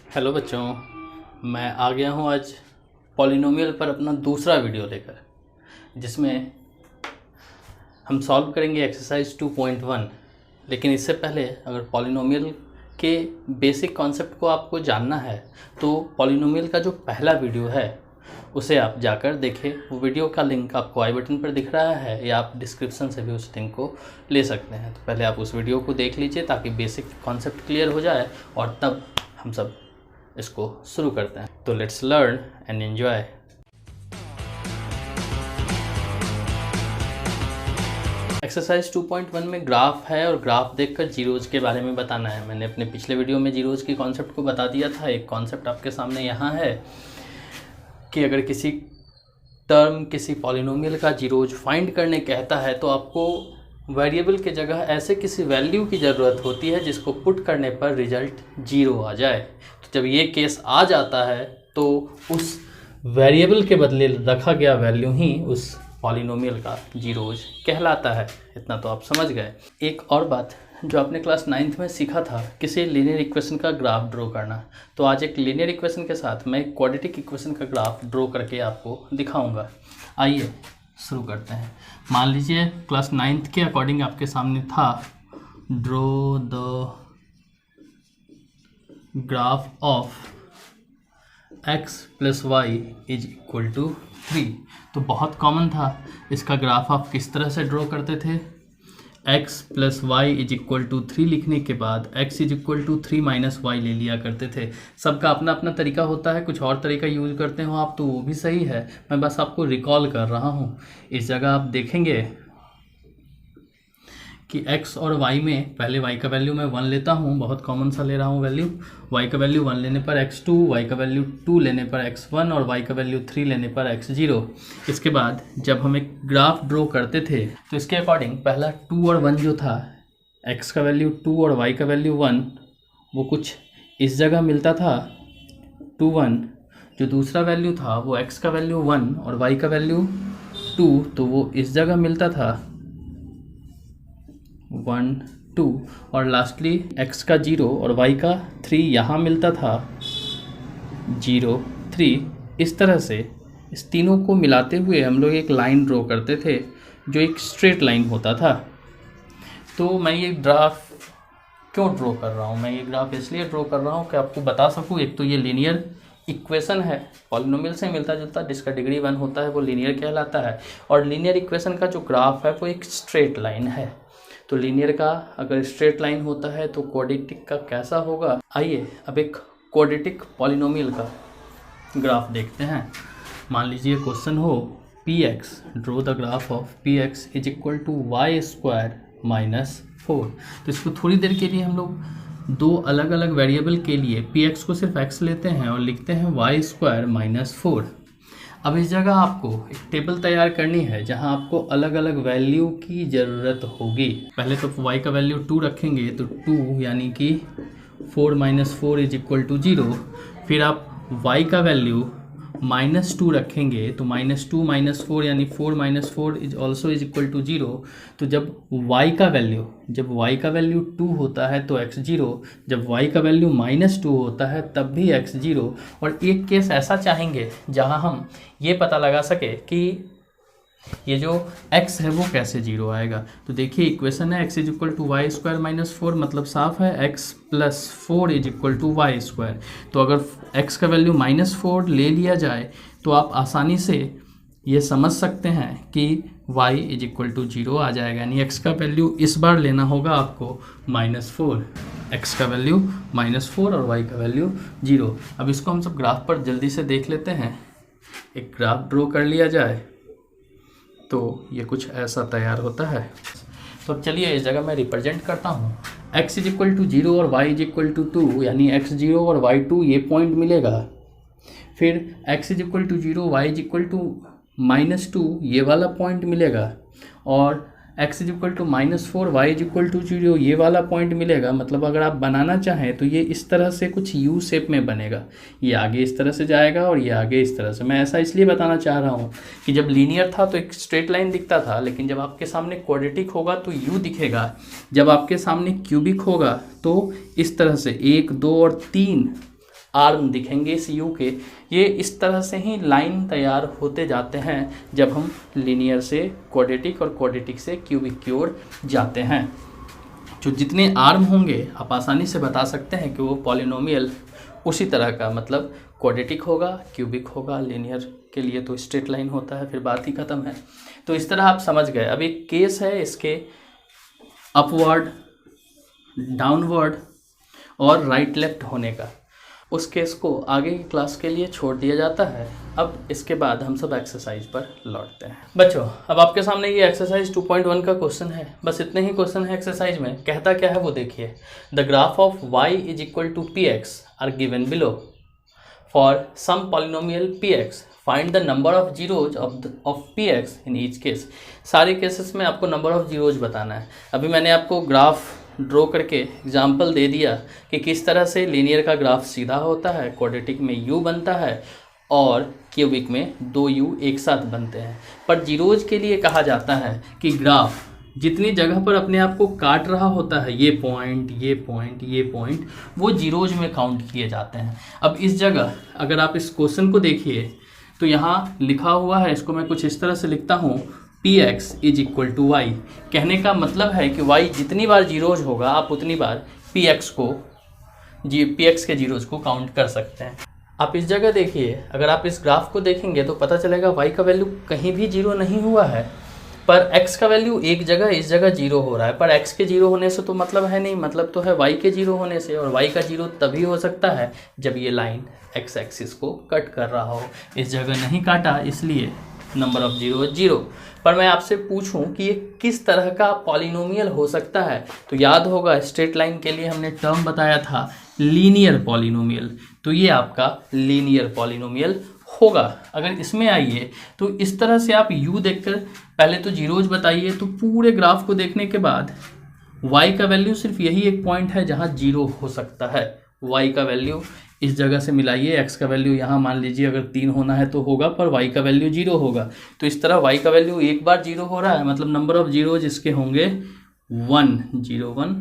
Hello बच्चों, मैं आ गया हूँ आज पॉलिनोमियल पर अपना दूसरा वीडियो लेकर, जिसमें हम सॉल्व करेंगे एक्सरसाइज 2.1। लेकिन इससे पहले अगर पॉलिनोमियल के बेसिक कॉन्सेप्ट को आपको जानना है तो पॉलिनोमियल का जो पहला वीडियो है उसे आप जाकर देखें। वो वीडियो का लिंक आपको आई बटन पर दिख रहा है या आप डिस्क्रिप्शन से भी उस लिंक को ले सकते हैं। तो पहले आप उस वीडियो को देख लीजिए ताकि बेसिक कॉन्सेप्ट क्लियर हो जाए और तब हम सब इसको शुरू करते हैं। तो let's learn and enjoy. Exercise 2.1 में ग्राफ है और ग्राफ देखकर जीरोज के बारे में बताना है। मैंने अपने पिछले वीडियो में जीरोज की कॉन्सेप्ट को बता दिया था। एक कॉन्सेप्ट आपके सामने यहाँ है कि अगर किसी टर्म किसी पॉलिनोमियल का जीरोज फाइंड करने कहता है तो आपको वेरिएबल के जगह ऐसे किसी वैल्यू की ज़रूरत होती है जिसको पुट करने पर रिजल्ट 0 आ जाए। तो जब ये केस आ जाता है तो उस वेरिएबल के बदले रखा गया वैल्यू ही उस पॉलिनोमियल का जीरोज कहलाता है। इतना तो आप समझ गए। एक और बात जो आपने क्लास 9th में सीखा था, किसी लीनियर इक्वेशन का ग्राफ ड्रॉ करना, तो आज एक लीनियर इक्वेशन के साथ मैं एक क्वाड्रेटिक इक्वेशन का ग्राफ ड्रॉ करके आपको दिखाऊंगा। आइए शुरू करते हैं। मान लीजिए क्लास 9th के अकॉर्डिंग आपके सामने था draw the graph of x + y = 3। तो बहुत कॉमन था। इसका ग्राफ आप किस तरह से ड्रॉ करते थे? x + y = 3 लिखने के बाद x = 3 - y ले लिया करते थे। सबका अपना अपना तरीका होता है, कुछ और तरीका यूज़ करते हो आप तो वो भी सही है। मैं बस आपको रिकॉल कर रहा हूँ। इस जगह आप देखेंगे कि x और y में पहले y का वैल्यू मैं 1 लेता हूँ, बहुत कॉमन सा ले रहा हूँ वैल्यू। y का वैल्यू 1 लेने पर x2, y का वैल्यू 2 लेने पर x1 और y का वैल्यू 3 लेने पर x0। इसके बाद जब हम एक ग्राफ ड्रॉ करते थे तो इसके अकॉर्डिंग पहला 2 और 1 जो था, x का वैल्यू 2 और y का वैल्यू 1, वो कुछ इस जगह मिलता था 2 1। जो दूसरा वैल्यू था वो x का वैल्यू 1 और y का वैल्यू 2, तो वो इस जगह मिलता था 1 2। और लास्टली x का 0 और y का 3 यहाँ मिलता था 0 3। इस तरह से इस तीनों को मिलाते हुए हम लोग एक लाइन ड्रॉ करते थे जो एक स्ट्रेट लाइन होता था। तो मैं ये ग्राफ क्यों ड्रॉ कर रहा हूँ? मैं ये ग्राफ इसलिए ड्रॉ कर रहा हूँ कि आपको बता सकूँ, एक तो ये लीनियर इक्वेशन है, पॉलिनोमियल से मिलता जुलता, जिसका डिग्री 1 होता है वो लीनियर कहलाता है। और लीनियर इक्वेशन का जो ग्राफ है वो एक स्ट्रेट लाइन है। तो लीनियर का अगर स्ट्रेट लाइन होता है तो क्वाड्रेटिक का कैसा होगा? आइए अब एक क्वाड्रेटिक पॉलिनोमियल का ग्राफ देखते हैं। मान लीजिए क्वेश्चन हो px, draw the graph of px = y² - 4। तो इसको थोड़ी देर के लिए हम लोग दो अलग अलग वेरिएबल के लिए px को सिर्फ x लेते हैं और लिखते हैं y² - 4। अब इस जगह आपको एक टेबल तैयार करनी है जहां आपको अलग अलग वैल्यू की ज़रूरत होगी। पहले तो y का वैल्यू 2 रखेंगे तो 2 यानी कि 4 - 4 = 0। फिर आप y का वैल्यू -2 रखेंगे तो -2 - 4 यानी 4 - 4 = 0। तो जब y का वैल्यू 2 होता है तो x0, जब y का वैल्यू -2 होता है तब भी x0। और एक केस ऐसा चाहेंगे जहां हम ये पता लगा सके कि ये जो x है वो कैसे 0 आएगा। तो देखिए इक्वेशन है x = y² - 4, मतलब साफ है x + 4 = y²। तो अगर x का वैल्यू -4 ले लिया जाए तो आप आसानी से ये समझ सकते हैं कि y = 0 आ जाएगा। यानी x का वैल्यू इस बार लेना होगा आपको -4, x का वैल्यू -4 और y का वैल्यू 0। अब इसको हम सब ग्राफ पर जल्दी से देख लेते हैं। एक ग्राफ ड्रॉ कर लिया जाए तो ये कुछ ऐसा तैयार होता है। तो चलिए इस जगह मैं रिप्रेजेंट करता हूँ। x = 0 और y = 2, यानी x0 और y2 ये पॉइंट मिलेगा। फिर x = 0 y = -2 ये वाला पॉइंट मिलेगा। और x = -4 y = 0 ये वाला पॉइंट मिलेगा। मतलब अगर आप बनाना चाहें तो ये इस तरह से कुछ यू शेप में बनेगा। ये आगे इस तरह से जाएगा और ये आगे इस तरह से। मैं ऐसा इसलिए बताना चाह रहा हूँ कि जब लीनियर था तो एक स्ट्रेट लाइन दिखता था, लेकिन जब आपके सामने क्वाड्रेटिक होगा तो यू दिखेगा। जब आपके सामने क्यूबिक होगा तो इस तरह से 1 2 और 3 आर्म दिखेंगे इस यू के। ये इस तरह से ही लाइन तैयार होते जाते हैं जब हम लीनियर से क्वाड्रेटिक और क्वाड्रेटिक से क्यूबिक की ओर जाते हैं। जो जितने आर्म होंगे आप आसानी से बता सकते हैं कि वो पॉलिनोमियल उसी तरह का, मतलब क्वाड्रेटिक होगा, क्यूबिक होगा, लीनियर के लिए तो स्ट्रेट लाइन होता है, फिर बात ही ख़त्म है। तो इस तरह आप समझ गए। अब एक केस है इसके अपवर्ड, डाउनवर्ड और राइट लेफ्ट होने का। उस केस को आगे की क्लास के लिए छोड़ दिया जाता है। अब इसके बाद हम सब एक्सरसाइज पर लौटते हैं। बच्चों, अब आपके सामने ये एक्सरसाइज 2.1 का क्वेश्चन है। बस इतने ही क्वेश्चन है एक्सरसाइज में। कहता क्या है वो देखिए। The graph of y is equal to px are given below. For some polynomial px find the number of zeros of px in each case. सारे केसेस में आपको नंबर ऑफ जीरोज बताना है। अभी मैंने आपको ग्राफ ड्रॉ करके example दे दिया कि किस तरह से लीनियर का ग्राफ सीधा होता है, क्वाड्रेटिक में u बनता है और क्यूबिक में 2u एक साथ बनते हैं। पर जीरोज के लिए कहा जाता है कि ग्राफ जितनी जगह पर अपने आप को काट रहा होता है, ये पॉइंट, ये पॉइंट, ये पॉइंट, वो जीरोज में काउंट किए जाते हैं। अब इस जगह अगर आप इस क्वेश्चन को देखिए तो यहाँ लिखा हुआ है, इसको मैं कुछ इस तरह से लिखता हूँ, px is equal to y. कहने का मतलब है कि y जितनी बार जीरोज होगा आप उतनी बार px के जीरोज को काउंट कर सकते हैं। आप इस जगह देखिए, अगर आप इस ग्राफ को देखेंगे तो पता चलेगा y का वैल्यू कहीं भी जीरो नहीं हुआ है, पर x का वैल्यू एक जगह इस जगह जीरो हो रहा है। पर x के जीरो होने से तो मतलब है नहीं, मतलब तो है y के जीरो होने से। और y का जीरो तभी हो सकता है जब ये लाइन x एक्सिस को कट कर रहा हो। इस जगह नहीं काटा, इसलिए नंबर ऑफ जीरो जीरो। पर मैं आपसे पूछूं कि ये किस तरह का पॉलिनोमियल हो सकता है, तो याद होगा स्ट्रेट लाइन के लिए हमने टर्म बताया था लीनियर पॉलिनोमियल। तो ये आपका लीनियर पॉलिनोमियल होगा। अगर इसमें आइए तो इस तरह से आप u देखकर पहले तो जीरोज बताइए, तो पूरे ग्राफ को देखने के बाद y का वैल्यू सिर्फ यही एक पॉइंट है जहां जीरो हो सकता है। y का वैल्यू इस जगह से मिलाइए, x का वैल्यू यहाँ मान लीजिए अगर 3 होना है तो होगा, पर y का वैल्यू 0 होगा। तो इस तरह y का वैल्यू एक बार 0 हो रहा है, मतलब नंबर ऑफ जीरोज इसके होंगे 101।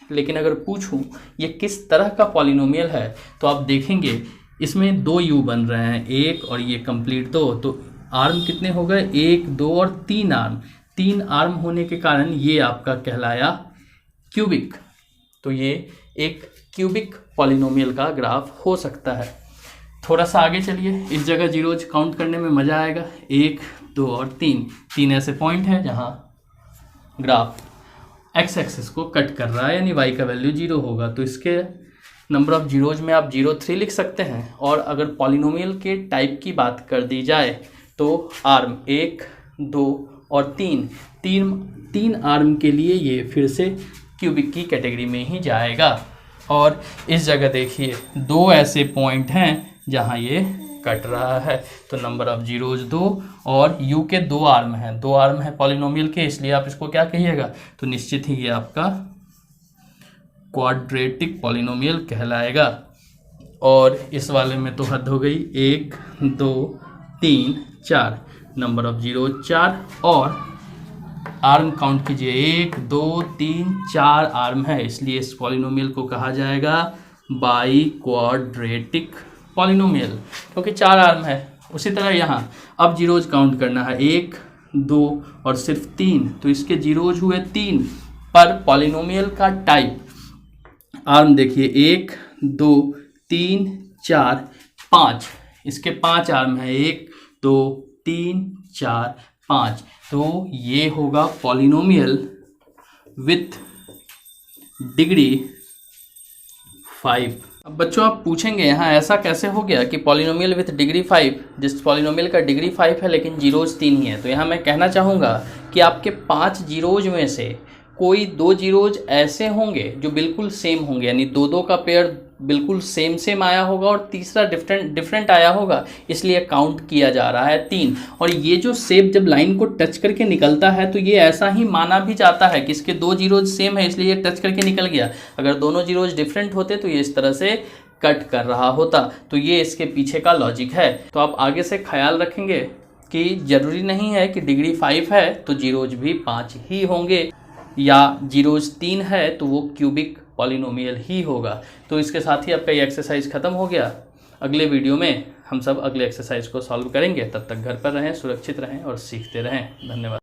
लेकिन अगर पूछूं ये किस तरह का पॉलिनोमियल है, तो आप देखेंगे इसमें 2 u बन रहे हैं, एक और ये कंप्लीट 2, तो आर्म कितने हो गए, 1, 2 और 3 आर्म। 3 आर्म होने के कारण ये आपका कहलाया क्यूबिक। तो ये एक क्यूबिक पॉलिनोमियल का ग्राफ हो सकता है। थोड़ा सा आगे चलिए, इस जगह जीरोज काउंट करने में मज़ा आएगा। 1, 2 और 3 ऐसे पॉइंट हैं जहां ग्राफ एक्स एक्सिस को कट कर रहा है, यानी y का वैल्यू 0 होगा। तो इसके नंबर ऑफ जीरोज में आप 0, 3 लिख सकते हैं। और अगर पॉलिनोमियल के टाइप की बात कर दी जाए तो आर्म 1, 2 और 3 आर्म के लिए ये फिर से क्यूबिक की कैटेगरी में ही जाएगा। और इस जगह देखिए 2 ऐसे पॉइंट हैं जहां ये कट रहा है, तो नंबर ऑफ जीरोज 2 और u के 2 आर्म हैं। 2 आर्म है पॉलिनोमियल के, इसलिए आप इसको क्या कहिएगा, तो निश्चित ही ये आपका क्वाड्रेटिक पॉलिनोमियल कहलाएगा। और इस वाले में तो हद हो गई, 1, 2, 3, 4, नंबर ऑफ जीरो 4 और आर्म काउंट कीजिए, 1, 2, 3, 4 आर्म है, इसलिए इस पॉलिनोमियल को कहा जाएगा बाई क्वाड्रेटिक पॉलिनोमियल, क्योंकि 4 आर्म है। उसी तरह यहाँ अब जीरोज काउंट करना है, 1, 2 और सिर्फ 3, तो इसके जीरोज हुए 3। पर पॉलिनोमियल का टाइप आर्म देखिए, 1, 2, 3, 4, 5, इसके 5 आर्म है, 1, 2, 3, 4, 5, तो ये होगा पॉलिनोमियल विथ डिग्री 5। अब बच्चों आप पूछेंगे यहाँ ऐसा कैसे हो गया कि पॉलिनोमियल विथ डिग्री 5, जिस पॉलिनोमियल का डिग्री 5 है लेकिन जीरोज 3 ही है। तो यहाँ मैं कहना चाहूँगा कि आपके 5 जीरोज में से कोई 2 जीरोज ऐसे होंगे जो बिल्कुल सेम होंगे, यानी 2 का पेयर बिल्कुल सेम आया होगा और तीसरा डिफरेंट आया होगा, इसलिए काउंट किया जा रहा है 3। और ये जो शेप जब लाइन को टच करके निकलता है तो ये ऐसा ही माना भी जाता है कि इसके 2 जीरोज सेम है, इसलिए ये टच करके निकल गया। अगर दोनों जीरोज डिफरेंट होते तो ये इस तरह से कट कर रहा होता। तो ये इसके पीछे का लॉजिक है। तो आप आगे से ख्याल रखेंगे कि जरूरी नहीं है कि डिग्री 5 है तो जीरोज भी 5 ही होंगे, या जीरोज 3 है तो वो क्यूबिक पॉलिनोमियल ही होगा। तो इसके साथ ही आपका ये एक्सरसाइज ख़त्म हो गया। अगले वीडियो में हम सब अगले एक्सरसाइज को सॉल्व करेंगे। तब तक घर पर रहें, सुरक्षित रहें और सीखते रहें। धन्यवाद।